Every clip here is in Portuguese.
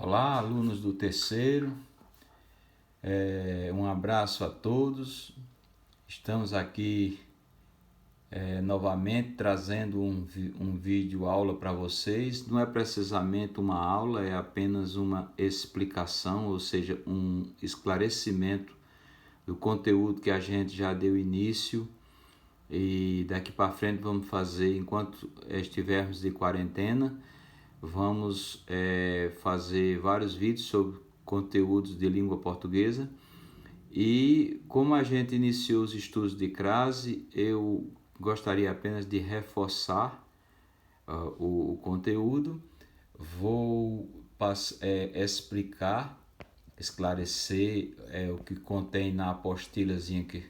Olá, alunos do terceiro, um abraço a todos. Estamos aqui novamente trazendo um vídeo aula para vocês. Não é precisamente uma aula, é apenas uma explicação, ou seja, um esclarecimento do conteúdo que a gente já deu início, e daqui para frente vamos fazer, enquanto estivermos de quarentena, vamos fazer vários vídeos sobre conteúdos de língua portuguesa. E como a gente iniciou os estudos de crase, eu gostaria apenas de reforçar o conteúdo. Vou esclarecer o que contém na apostilazinha que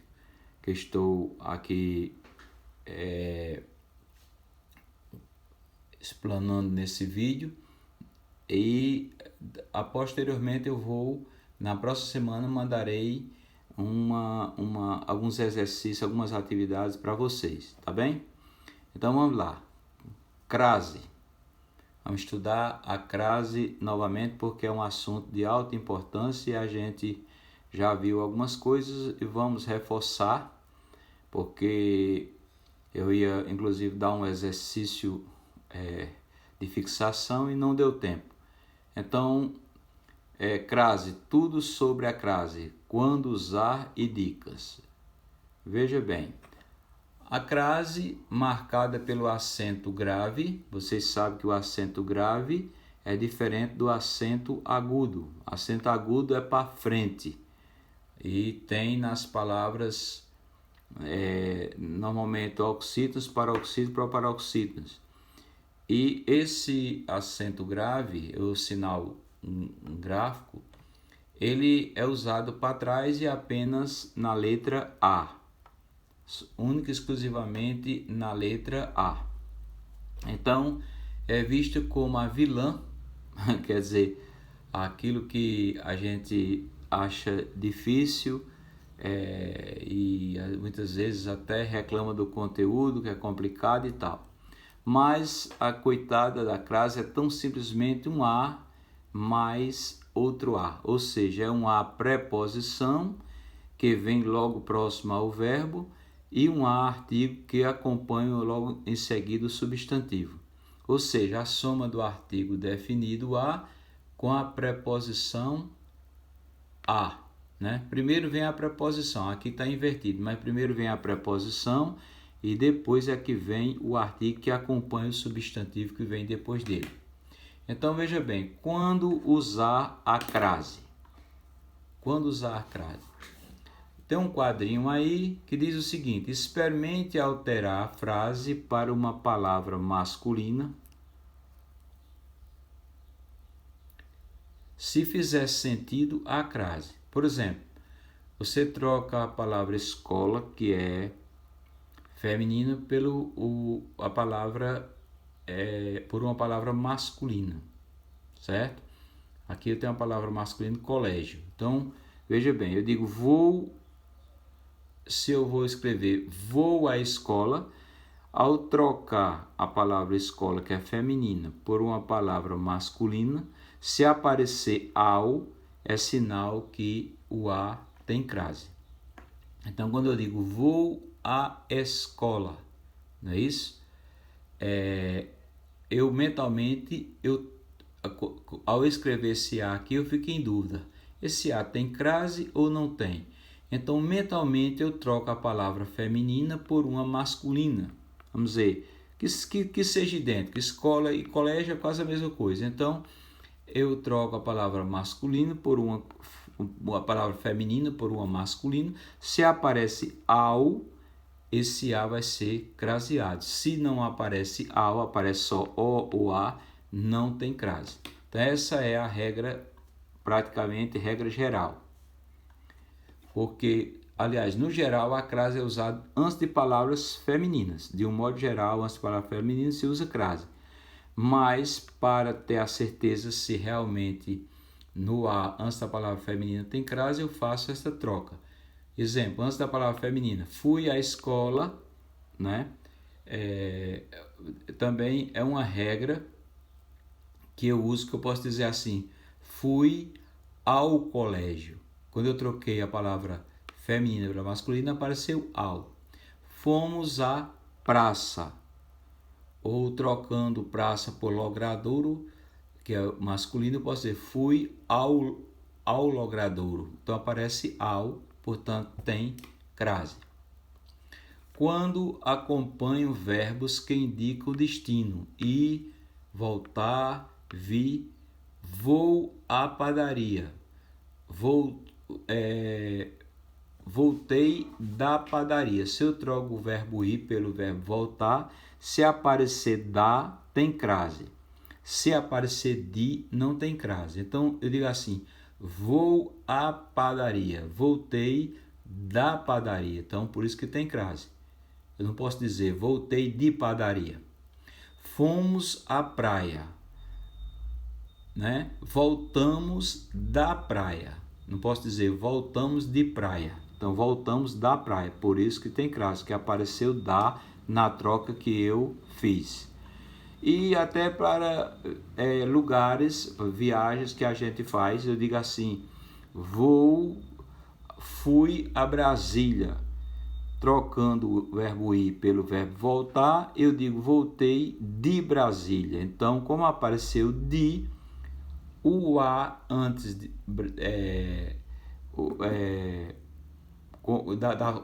estou aqui explanando nesse vídeo, e posteriormente eu vou, na próxima semana, mandarei alguns exercícios, algumas atividades para vocês, tá bem? Então vamos lá. Crase. Vamos estudar a crase novamente, porque é um assunto de alta importância e a gente já viu algumas coisas e vamos reforçar, porque eu ia inclusive dar um exercício de fixação e não deu tempo. Então, crase, tudo sobre a crase, quando usar e dicas. Veja bem, a crase marcada pelo acento grave, vocês sabem que o acento grave é diferente do acento agudo. O acento agudo é para frente e tem nas palavras normalmente oxítonos, paroxítonos, proparoxítonos. E esse acento grave, o sinal gráfico, ele é usado para trás e apenas na letra A, única e exclusivamente na letra A. Então, é visto como a vilã, quer dizer, aquilo que a gente acha difícil e muitas vezes até reclama do conteúdo, que é complicado e tal. Mas a coitada da crase é tão simplesmente um A mais outro A, ou seja, é um A preposição que vem logo próximo ao verbo e um A artigo que acompanha logo em seguida o substantivo. Ou seja, a soma do artigo definido A com a preposição A, né? Primeiro vem a preposição, aqui está invertido, mas primeiro vem a preposição e depois é que vem o artigo que acompanha o substantivo que vem depois dele. Então veja bem, quando usar a crase? Quando usar a crase? Tem um quadrinho aí que diz o seguinte: experimente alterar a frase para uma palavra masculina se fizer sentido a crase. Por exemplo, você troca a palavra escola, que é feminina, a palavra por uma palavra masculina, certo? Aqui eu tenho a palavra masculina, colégio. Então, veja bem, eu digo se eu vou escrever vou à escola, ao trocar a palavra escola, que é feminina, por uma palavra masculina, se aparecer ao, é sinal que o A tem crase. Então, quando eu digo vou à escola, não é isso? Eu mentalmente, ao escrever esse A aqui, eu fico em dúvida. Esse A tem crase ou não tem? Então, mentalmente, eu troco a palavra feminina por uma masculina. Vamos dizer, que seja idêntico. Escola e colégio é quase a mesma coisa. Então, eu troco a palavra masculina por a palavra feminina por uma masculina. Se aparece ao, esse A vai ser craseado. Se não aparece ao, aparece só O ou A, não tem crase. Então essa é a regra, praticamente regra geral. Porque, aliás, no geral, a crase é usada antes de palavras femininas. De um modo geral, antes de palavras femininas se usa crase. Mas, para ter a certeza se realmente no A, antes da palavra feminina, tem crase, eu faço essa troca. Exemplo, antes da palavra feminina, fui à escola, né? Também é uma regra que eu uso, que eu posso dizer assim: fui ao colégio. Quando eu troquei a palavra feminina para masculina, apareceu ao. Fomos à praça. Ou trocando praça por logradouro, que é masculino, eu posso dizer fui ao logradouro. Então aparece ao, portanto tem crase. Quando acompanho verbos que indicam o destino: ir, voltar, vir, vou à padaria, voltei da padaria. Se eu troco o verbo ir pelo verbo voltar, se aparecer da, tem crase. Se aparecer de, não tem crase. Então eu digo assim: vou à padaria, voltei da padaria. Então por isso que tem crase. Eu não posso dizer voltei de padaria. Fomos à praia, né? Voltamos da praia. Não posso dizer voltamos de praia. Então voltamos da praia. Por isso que tem crase, que apareceu da na troca que eu fiz. E até para lugares, viagens que a gente faz, eu digo assim: fui a Brasília. Trocando o verbo ir pelo verbo voltar, eu digo voltei de Brasília. Então, como apareceu de, o a antes de,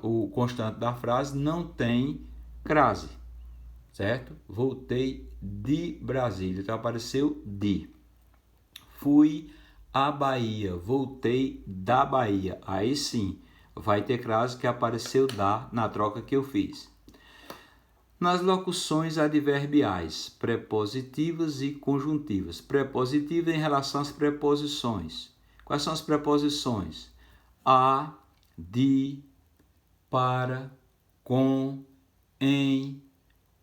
o constante da frase não tem crase, certo? Voltei de Brasília. Então, apareceu de. Fui à Bahia, voltei da Bahia. Aí sim, vai ter crase que apareceu da na troca que eu fiz. Nas locuções adverbiais, prepositivas e conjuntivas. Prepositiva em relação às preposições. Quais são as preposições? A, de, para, com, em,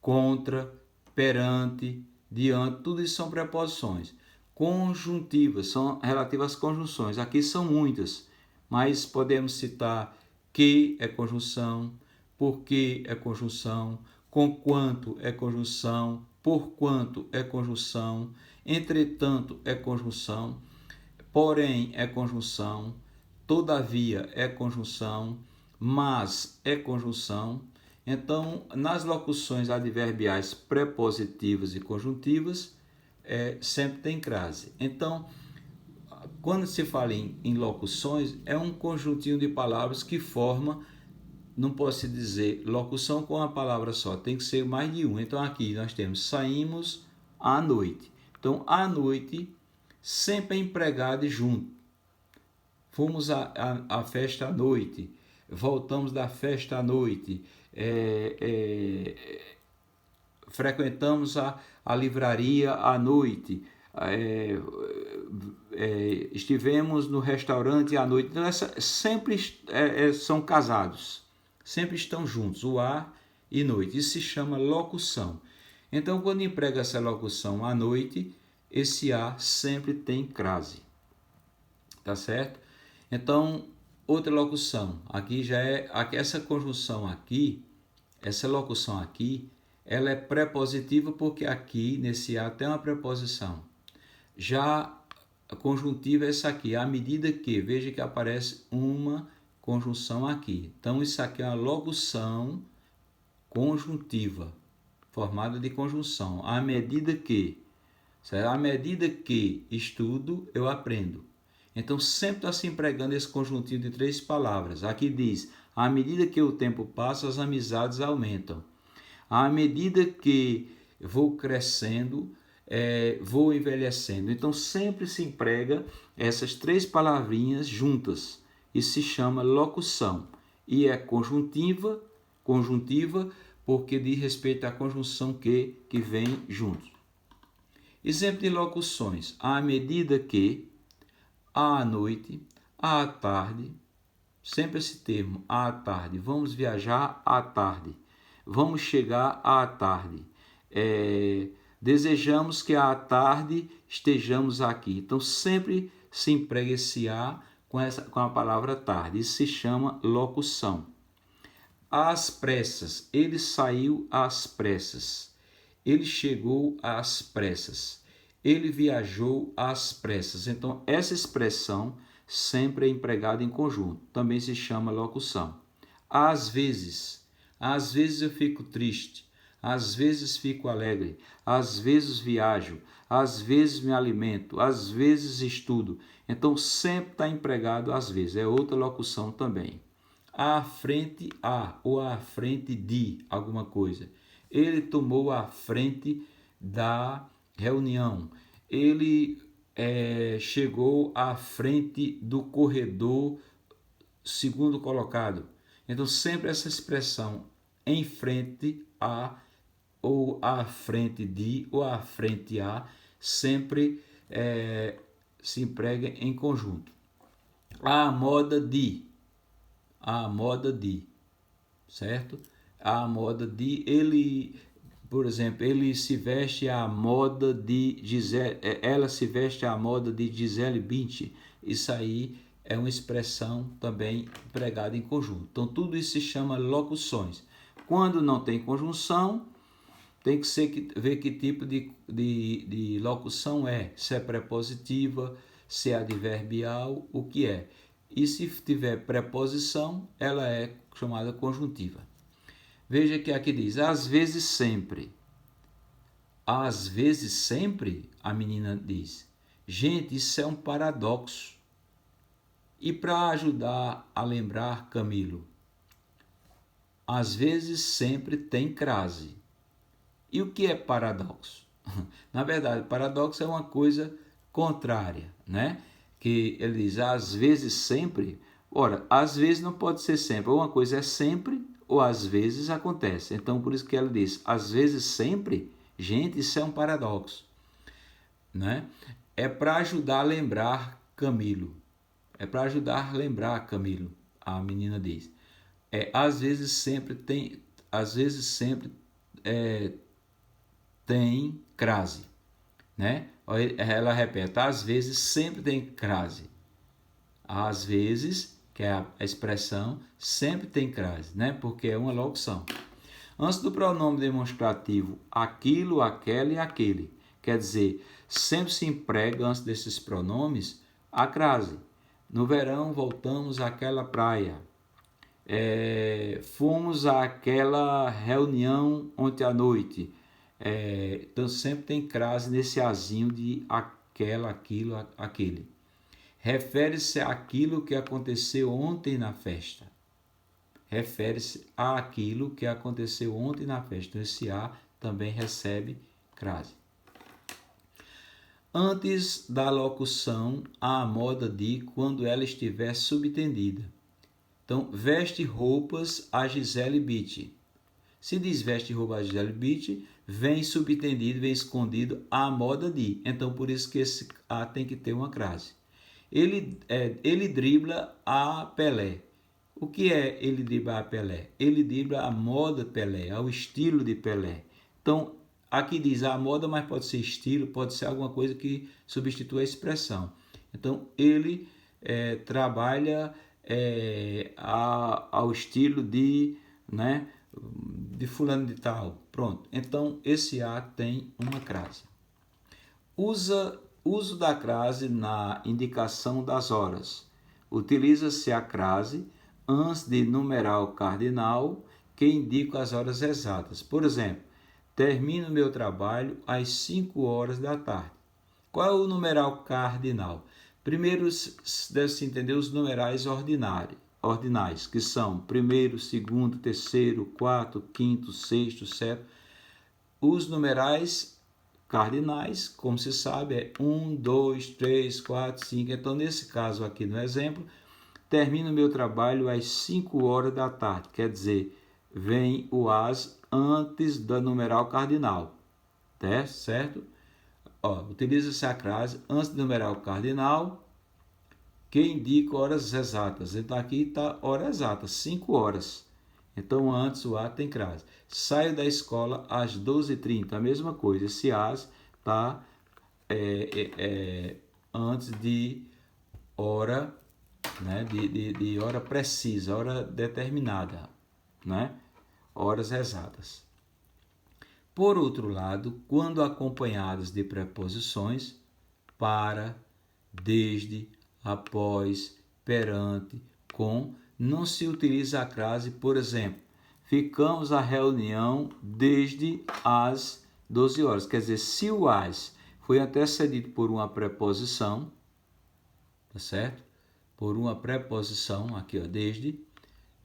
contra, perante, diante. Tudo isso são preposições. Conjuntivas são relativas às conjunções. Aqui são muitas, mas podemos citar que é conjunção, porque é conjunção, conquanto é conjunção, porquanto é conjunção, entretanto é conjunção, porém é conjunção, todavia é conjunção, mas é conjunção. Então, nas locuções adverbiais prepositivas e conjuntivas, sempre tem crase. Então, quando se fala em locuções, é um conjuntinho de palavras que forma, não posso dizer locução com uma palavra só, tem que ser mais de um. Então aqui nós temos saímos à noite. Então à noite sempre é empregado e junto. Fomos à festa à noite, voltamos da festa à noite, frequentamos a livraria à noite, estivemos no restaurante à noite. Então, sempre são casados, sempre estão juntos, o a e noite. Isso se chama locução. Então, quando emprega essa locução à noite, esse a sempre tem crase. Tá certo? Então, outra locução. Aqui já essa conjunção aqui, essa locução aqui, ela é prepositiva porque aqui, nesse a, tem uma preposição. Já a conjuntiva é essa aqui, à medida que, veja que aparece uma conjunção aqui. Então, isso aqui é uma locução conjuntiva, formada de conjunção. À medida que, certo? À medida que estudo, eu aprendo. Então, sempre está se empregando esse conjuntivo de três palavras. Aqui diz, à medida que o tempo passa, as amizades aumentam. À medida que vou crescendo, vou envelhecendo. Então, sempre se emprega essas três palavrinhas juntas. Isso se chama locução. E é conjuntiva, porque diz respeito à conjunção que vem junto. Exemplo de locuções. À medida que, à noite, à tarde. Sempre esse termo, à tarde. Vamos viajar à tarde. Vamos chegar à tarde. Desejamos que à tarde estejamos aqui. Então, sempre se emprega esse a com a palavra tarde. Isso se chama locução. Às pressas. Ele saiu às pressas. Ele chegou às pressas. Ele viajou às pressas. Então, essa expressão sempre é empregada em conjunto. Também se chama locução. Às vezes eu fico triste. Às vezes fico alegre. Às vezes viajo. Às vezes me alimento. Às vezes estudo. Então, sempre está empregado às vezes. É outra locução também. À frente a ou à frente de alguma coisa. Ele tomou a frente da reunião. Ele chegou à frente do corredor segundo colocado. Então, sempre essa expressão em frente a, ou à frente de, ou à frente a, sempre se emprega em conjunto. À moda de, certo? À moda de, ele, por exemplo, ele se veste à moda de Gisele, ela se veste à moda de Gisele Bündchen. Isso aí é uma expressão também empregada em conjunto. Então, tudo isso se chama locuções. Quando não tem conjunção, tem que ver que tipo de locução é. Se é prepositiva, se é adverbial, o que é. E se tiver preposição, ela é chamada conjuntiva. Veja que aqui diz, às vezes sempre. Às vezes sempre, a menina diz. Gente, isso é um paradoxo. E para ajudar a lembrar Camilo, às vezes sempre tem crase. E o que é paradoxo? Na verdade, paradoxo é uma coisa contrária, né? Que ele diz, às vezes sempre. Ora, às vezes não pode ser sempre. Ou uma coisa é sempre, ou às vezes acontece. Então, por isso que ela diz, às vezes sempre. Gente, isso é um paradoxo, né? É para ajudar a lembrar Camilo. É para ajudar a lembrar Camilo, a menina diz. Às vezes sempre tem crase, né? Ela repete, às vezes sempre tem crase. Às vezes, que é a expressão, sempre tem crase, né? Porque é uma locução. Antes do pronome demonstrativo, aquilo, aquela e aquele. Quer dizer, sempre se emprega antes desses pronomes a crase. No verão voltamos àquela praia. Fomos àquela reunião ontem à noite. Então sempre tem crase nesse azinho de aquela, aquilo, aquele. Refere-se àquilo que aconteceu ontem na festa. Refere-se àquilo que aconteceu ontem na festa. Então esse a também recebe crase. Antes da locução, há a moda de quando ela estiver subtendida. Então, veste roupas a Gisele Bündchen. Se diz veste roupas a Gisele Bündchen, vem subtendido, vem escondido a moda de. Então, por isso que esse A tem que ter uma crase. Ele dribla a Pelé. O que é ele dribla a Pelé? Ele dribla a moda Pelé, ao estilo de Pelé. Então, aqui diz a moda, mas pode ser estilo, pode ser alguma coisa que substitua a expressão. Então, ele trabalha ao estilo de, né, de fulano de tal. Pronto. Então, esse A tem uma crase. Uso da crase na indicação das horas. Utiliza-se a crase antes de numeral cardinal que indica as horas exatas. Por exemplo, termino meu trabalho às 5 horas da tarde. Qual é o numeral cardinal? Primeiro deve-se entender os numerais ordinais, que são primeiro, segundo, terceiro, quarto, quinto, sexto, sétimo. Os numerais cardinais, como se sabe, é 1, 2, 3, 4, 5. Então, nesse caso aqui no exemplo, termino meu trabalho às 5 horas da tarde. Quer dizer, vem o as antes da numeral cardinal. Certo? Utiliza-se a crase antes do numeral cardinal que indica horas exatas. Então, aqui está hora exata, 5 horas. Então, antes o A tem crase. Saio da escola às 12h30. A mesma coisa. Esse as está antes de hora, né? de hora precisa, hora determinada, né? Horas exatas. Por outro lado, quando acompanhadas de preposições, para, desde, após, perante, com, não se utiliza a crase, por exemplo, ficamos à reunião desde as 12 horas. Quer dizer, se o as foi antecedido por uma preposição, tá certo? Por uma preposição, aqui ó, desde,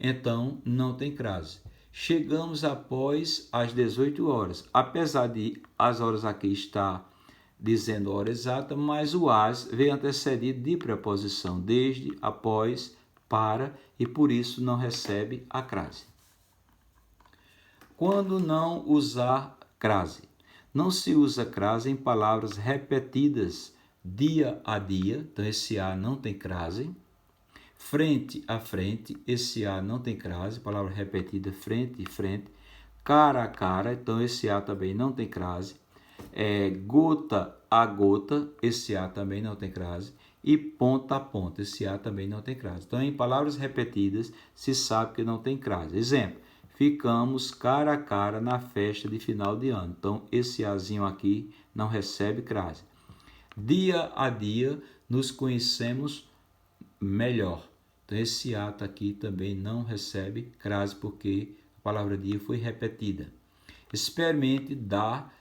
então não tem crase. Chegamos após as 18 horas. Apesar de as horas aqui estar dizendo a hora exata, mas o as vem antecedido de preposição desde, após, para e por isso não recebe a crase. Quando não usar crase? Não se usa crase em palavras repetidas dia a dia, então esse a não tem crase. Frente a frente, esse a não tem crase, palavra repetida, frente e frente. Cara a cara, então esse a também não tem crase. Gota a gota, esse a também não tem crase. E ponta a ponta, esse a também não tem crase. Então, em palavras repetidas, se sabe que não tem crase. Exemplo, ficamos cara a cara na festa de final de ano. Então, esse azinho aqui não recebe crase. Dia a dia, nos conhecemos melhor. Então, esse a aqui também não recebe crase, porque a palavra dia foi repetida. Experimente dar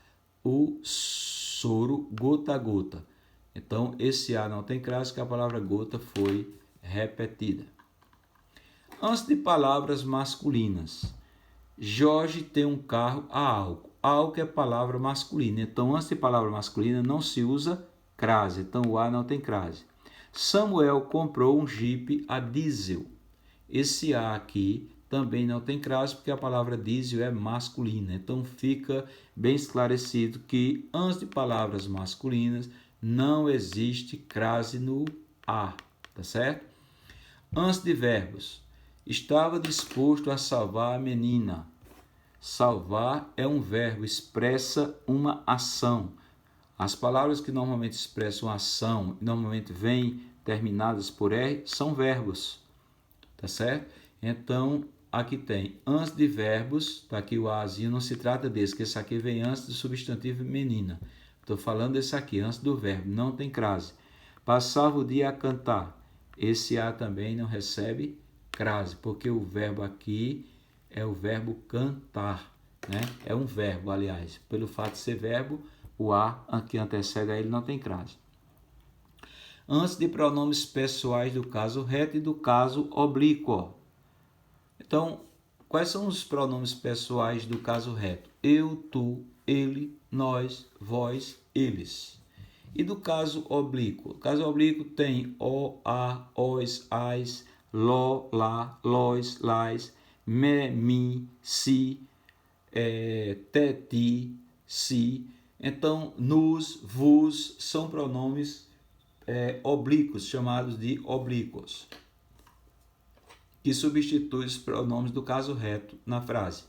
o soro gota a gota. Então, esse a não tem crase, porque a palavra gota foi repetida. Antes de palavras masculinas, Jorge tem um carro a álcool. Álcool é palavra masculina. Então, antes de palavra masculina, não se usa crase. Então, o a não tem crase. Samuel comprou um Jeep a diesel. Esse a aqui também não tem crase, porque a palavra diesel é masculina. Então, fica bem esclarecido que antes de palavras masculinas, não existe crase no a, tá certo? Antes de verbos, estava disposto a salvar a menina. Salvar é um verbo, expressa uma ação. As palavras que normalmente expressam ação, normalmente vêm terminadas por R, são verbos, tá certo? Então, aqui tem antes de verbos, tá aqui o azinho, não se trata desse, que esse aqui vem antes do substantivo menina. Estou falando desse aqui, antes do verbo, não tem crase. Passava o dia a cantar. Esse a também não recebe crase, porque o verbo aqui é o verbo cantar, né? É um verbo, aliás. Pelo fato de ser verbo, o a que antecede a ele não tem crase. Antes de pronomes pessoais do caso reto e do caso oblíquo. Então, quais são os pronomes pessoais do caso reto? Eu, tu, ele, nós, vós, eles. E do caso oblíquo? O caso oblíquo tem o, a, os, as, lo, lá, lós, lás, me, mi, si, te, ti, si. Então, nos, vos são pronomes oblíquos, chamados de oblíquos, que substitui os pronomes do caso reto na frase.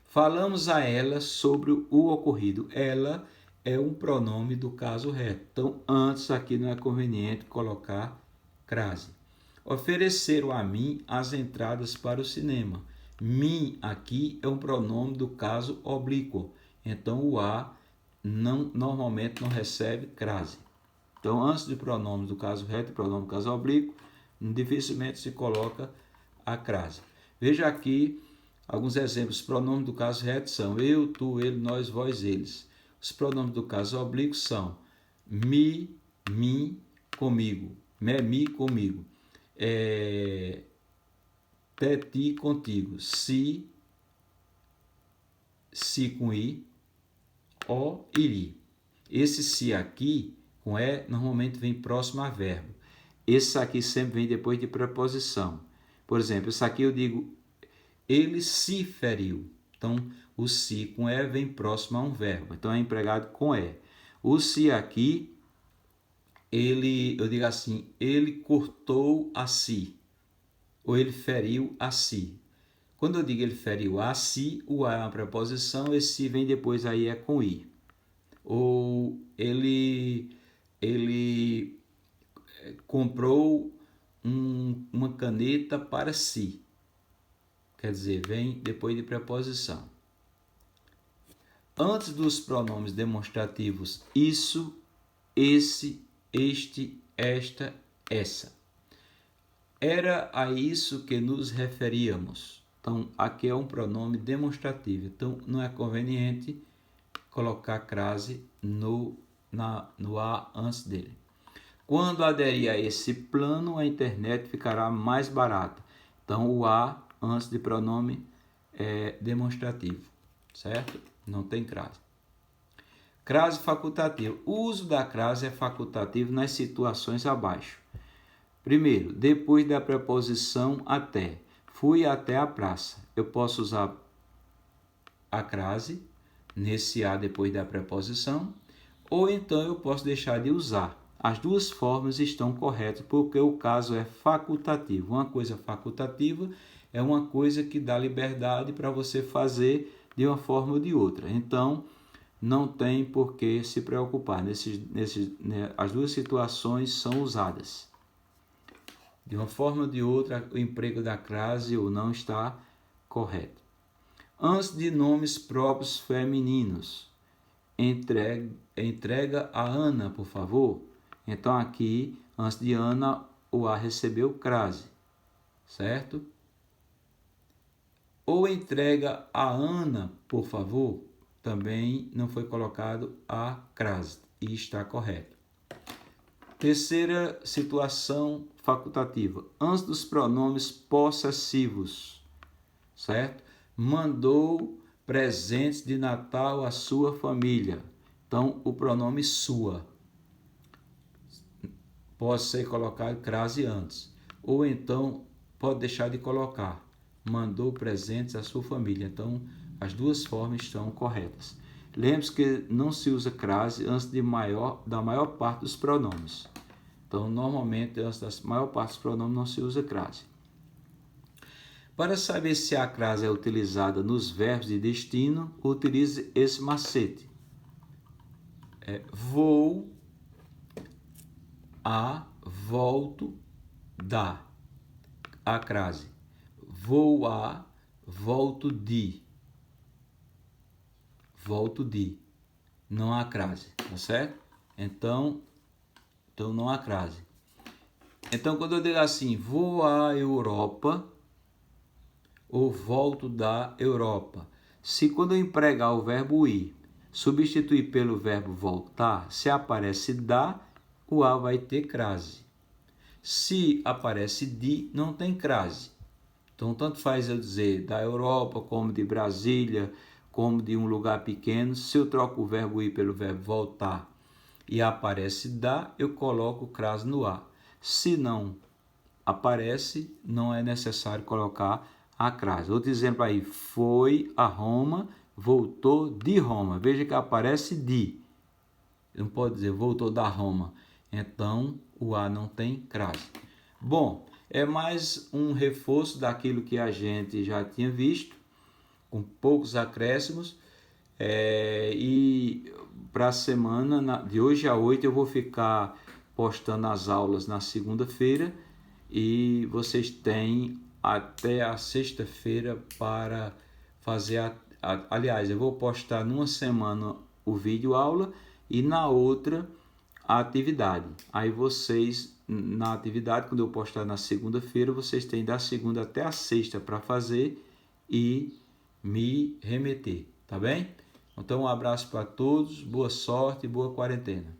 Falamos a ela sobre o ocorrido. Ela é um pronome do caso reto. Então, antes aqui não é conveniente colocar crase. Ofereceram a mim as entradas para o cinema. Mim aqui é um pronome do caso oblíquo. Então, o a normalmente não recebe crase. Então, antes de pronomes do caso reto e pronome do caso oblíquo, dificilmente se coloca a crase. Veja aqui alguns exemplos. Os pronomes do caso reto são eu, tu, ele, nós, vós, eles. Os pronomes do caso oblíquo são mi, mim, comigo. Me, mi, comigo. Te, ti, contigo. Si com i, o, iri. Esse si aqui, com e, normalmente vem próximo a verbo. Esse aqui sempre vem depois de preposição. Por exemplo, esse aqui eu digo, ele se feriu. Então, o se com e vem próximo a um verbo. Então, é empregado com e. O se aqui, eu digo assim, ele cortou a si. Ou ele feriu a si. Quando eu digo ele feriu a si, o a é uma preposição, esse si vem depois, aí é com i. Ou ele comprou uma caneta para si. Quer dizer, vem depois de preposição. antes dos pronomes demonstrativos isso, esse, este, esta, essa. Era a isso que nos referíamos. Então, aqui é um pronome demonstrativo. Então, não é conveniente colocar crase no A antes dele. Quando aderir a esse plano, a internet ficará mais barata. Então, o A antes de pronome é demonstrativo, certo? Não tem crase. Crase facultativa. O uso da crase é facultativo nas situações abaixo. Primeiro, depois da preposição até. Fui até a praça. Eu posso usar a crase nesse A depois da preposição, ou então eu posso deixar de usar. As duas formas estão corretas, porque o caso é facultativo. Uma coisa facultativa é uma coisa que dá liberdade para você fazer de uma forma ou de outra. Então, não tem por que se preocupar. As duas situações são usadas. De uma forma ou de outra, o emprego da crase ou não está correto. Antes de nomes próprios femininos, entrega a Ana, por favor. Então, aqui, antes de Ana, o A recebeu crase, certo? Ou entrega a Ana, por favor, também não foi colocado a crase e está correto. Terceira situação facultativa, antes dos pronomes possessivos, certo? Mandou presentes de Natal à sua família. Então, o pronome sua pode ser colocado crase antes. Ou então, pode deixar de colocar. Mandou presentes à sua família. Então, as duas formas estão corretas. Lembre-se que não se usa crase antes da maior parte dos pronomes. Então, normalmente, antes da maior parte dos pronomes não se usa crase. Para saber se a crase é utilizada nos verbos de destino, utilize esse macete. Vou, a, volto, da. A crase. Vou a, volto de. Volto de. Não há crase, tá certo? Então não há crase. Então, quando eu digo assim, vou à Europa ou volto da Europa, se quando eu empregar o verbo ir, substituir pelo verbo voltar, se aparece da, o A vai ter crase. Se aparece de, não tem crase. Então, tanto faz eu dizer da Europa, como de Brasília, como de um lugar pequeno. Se eu troco o verbo ir pelo verbo voltar e aparece da, eu coloco crase no A. Se não aparece, não é necessário colocar a crase. Outro exemplo aí, foi a Roma, voltou de Roma. Veja que aparece de. Não pode dizer voltou da Roma. Então, o A não tem crase. Bom, é mais um reforço daquilo que a gente já tinha visto, com poucos acréscimos. E para a semana, de hoje a 8, eu vou ficar postando as aulas na segunda-feira e vocês têm até a sexta-feira para fazer aliás, eu vou postar numa semana o vídeo aula e na outra a atividade. Aí vocês, na atividade, quando eu postar na segunda-feira, vocês têm da segunda até a sexta para fazer e me remeter, tá bem? Então, um abraço para todos, boa sorte e boa quarentena.